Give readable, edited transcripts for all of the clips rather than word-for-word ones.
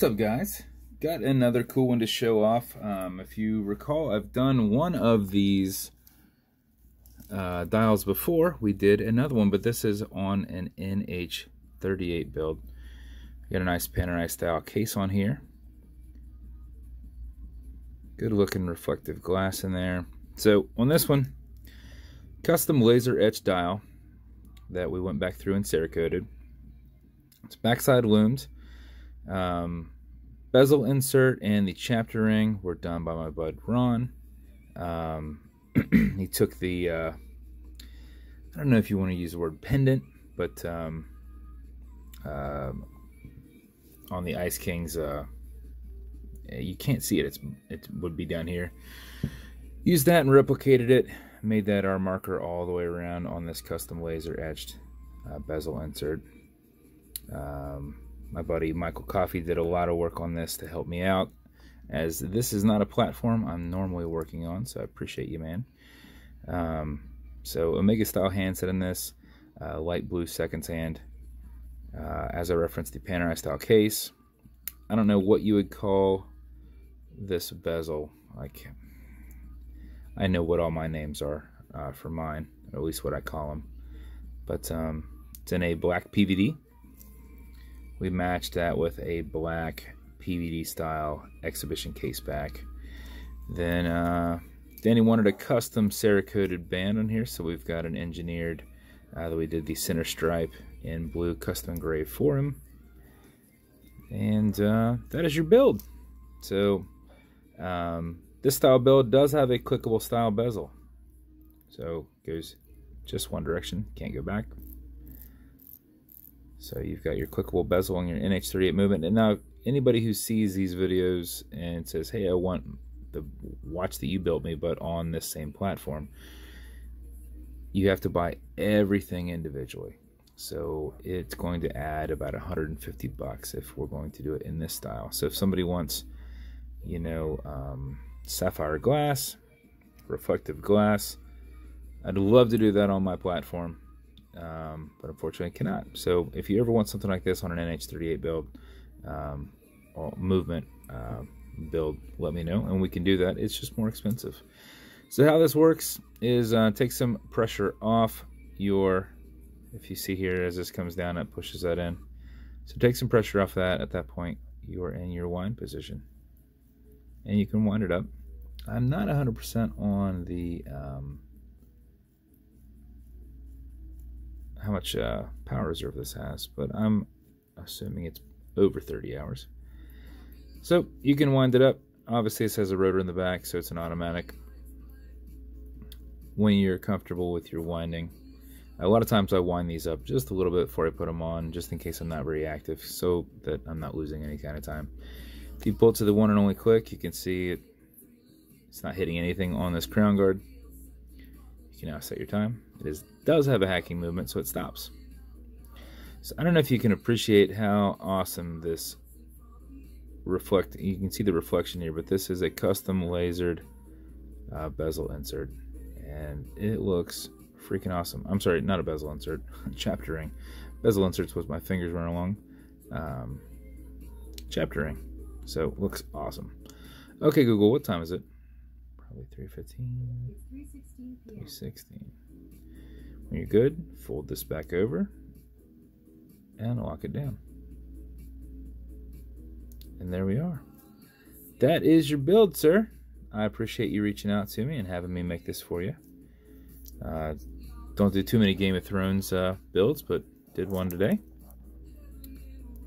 What's up, guys? Got another cool one to show off. If you recall, I've done one of these dials before. We did another one, but this is on an NH38 build. Got a nice panerai style case on here. Good looking reflective glass in there. So on this one, custom laser etched dial that we went back through and cerakoted. It's backside loomed. Bezel insert and the chapter ring were done by my bud Ron. He took the I don't know if you want to use the word pendant, but on the Ice Kings, you can't see it. It would be down here. Used that and replicated it. Made that our marker all the way around on this custom laser etched bezel insert. My buddy Michael Coffey did a lot of work on this to help me out, as this is not a platform I'm normally working on, so I appreciate you, man. So Omega style handset in this, light blue seconds hand. As I referenced, the panerai style case. I don't know what you would call this bezel. Like, I know what all my names are for mine, or at least what I call them. But it's in a black PVD. We matched that with a black PVD style exhibition case back. Then Danny wanted a custom cerakoted band on here, so we've got an engineered that we did the center stripe in blue custom engraved for him. And that is your build. So this style build does have a clickable style bezel. So it goes just one direction, can't go back. So you've got your clickable bezel on your NH38 movement. And now anybody who sees these videos and says, hey, I want the watch that you built me, but on this same platform, you have to buy everything individually. So it's going to add about 150 bucks if we're going to do it in this style. So if somebody wants, you know, sapphire glass, reflective glass, I'd love to do that on my platform. But unfortunately I cannot. So if you ever want something like this on an NH38 build or movement build, let me know and we can do that. It's just more expensive. So how this works is take some pressure off your, if you see here as this comes down, it pushes that in. So take some pressure off that. At that point you are in your wind position and you can wind it up. I'm not 100% on the how much power reserve this has, but I'm assuming it's over 30 hours. So you can wind it up. Obviously this has a rotor in the back, so it's an automatic. When you're comfortable with your winding, a lot of times I wind these up just a little bit before I put them on, just in case I'm not very active, so that I'm not losing any kind of time. If you pull to the one and only click, you can see it's not hitting anything on this crown guard. You can now set your time. It does have a hacking movement, so it stops. So I don't know if you can appreciate how awesome this you can see the reflection here, but this is a custom lasered bezel insert, and it looks freaking awesome. I'm sorry, not a bezel insert, chapter ring. Bezel inserts was my fingers run along. Chapter ring. So looks awesome. Okay, Google, what time is it? Probably 3:15. 3:16. When you're good, fold this back over and lock it down. And there we are. That is your build, sir. I appreciate you reaching out to me and having me make this for you. Don't do too many Game of Thrones builds, but did one today.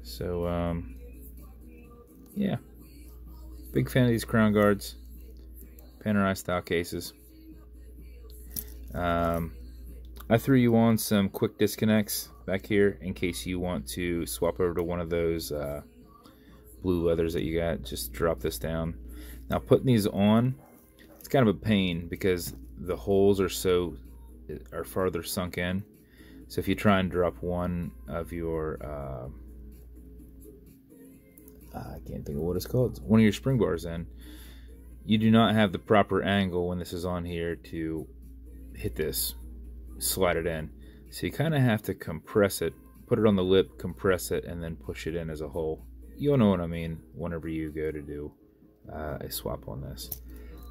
So, yeah. Big fan of these crown guards. Panerai style cases. I threw you on some quick disconnects back here in case you want to swap over to one of those blue leathers that you got. Just drop this down. Now putting these on, it's kind of a pain because the holes are farther sunk in. So if you try and drop one of your I can't think of what it's called, one of your spring bars in, you do not have the proper angle when this is on here to hit this, slide it in. So you kind of have to compress it, put it on the lip, compress it, and then push it in as a whole. you'll know what I mean whenever you go to do a swap on this.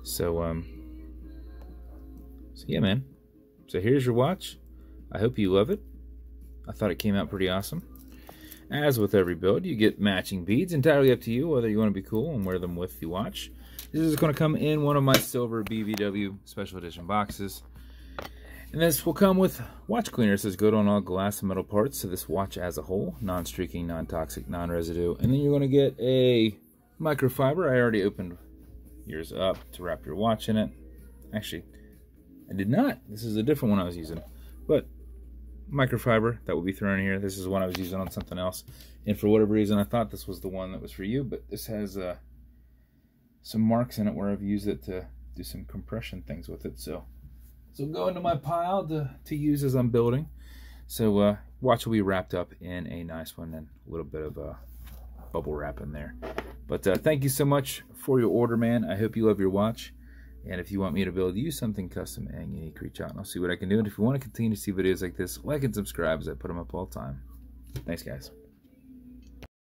So yeah, man. So here's your watch. I hope you love it. I thought it came out pretty awesome. As with every build, you get matching beads. Entirely up to you whether you want to be cool and wear them with the watch. This is going to come in one of my silver BVW special edition boxes. And this will come with watch cleaner. It says good on all glass and metal parts of this watch as a whole. Non-streaking, non-toxic, non-residue. And then you're going to get a microfiber. I already opened yours up to wrap your watch in it. Actually, I did not. This is a different one I was using. But microfiber that will be thrown in here. This is one I was using on something else. And for whatever reason, I thought this was the one that was for you. But this has some marks in it where I've used it to do some compression things with it. So go into my pile to use as I'm building. So watch will be wrapped up in a nice one and a little bit of bubble wrap in there. But thank you so much for your order, man. I hope you love your watch. And if you want me to build you something custom and unique, reach out and I'll see what I can do. And if you want to continue to see videos like this, like and subscribe as I put them up all the time. Thanks, guys.